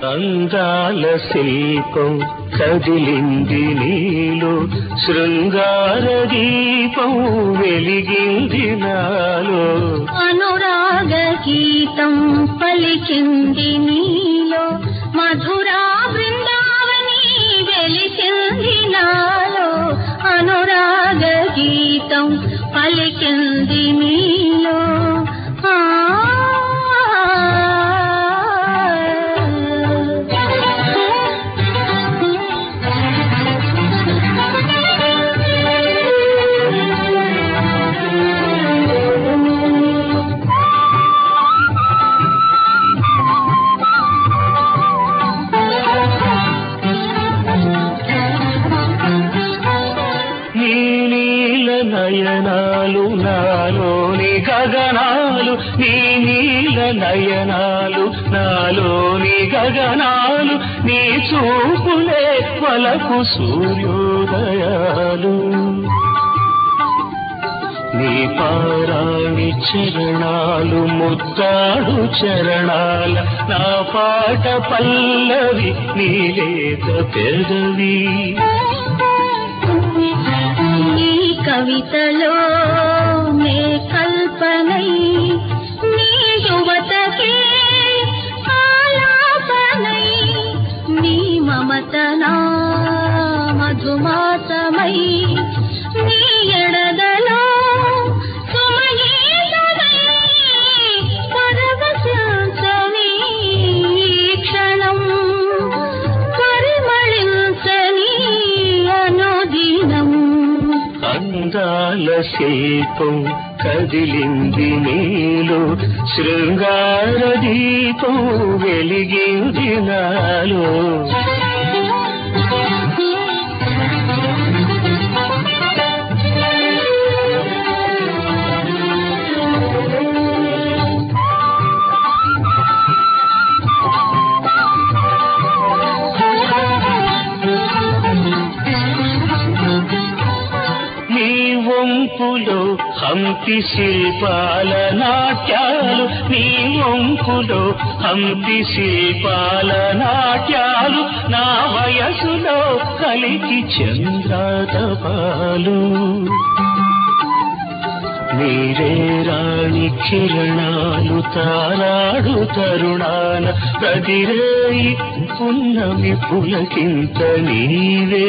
అందాల శిల్పం కదిలింది నీలో, శృంగార దీపం వెలిగింది నాలో. అనురాగ గీతం పలికింది నీలో, మధురా బృందావని వెలిసింది నాలో. అనురాగ గీతం పలికింది నీలో. నయనాలు నాలోని గగనాలు, నీ నీల నయనాలు నాలోని గగనాలు, నీ చూపులే వలకు సూర్యోదయాలు. నీ పారాణి చరణాలు ముద్దాడు చరణాల, నా పాట పల్లవి నీ లేత పెదవి. కవితలో నే కల్పనై, నీ యువతకే ఆలాపనై, నీ మమతనా మధుమాసమై, నీ ఎడదలో సుమగీతమై పరవశించని క్షణం, పరిమళించని అనుదినం. అందాల శిల్పం కదిలింది నీలో, శృంగార దీపం వెలిగింది నాలో. వంపులో హంపి శిల్పాల నాట్యాలు, నీ వంపులో హంపి శిల్పాల నాట్యాలు, నా వయసులో కలికి చంద్రాతపాలు. నీరే రాణి కిరణాలు తారాడు తరుణాన, ప్రతిరేయి పున్నమి పులకింత నీవే.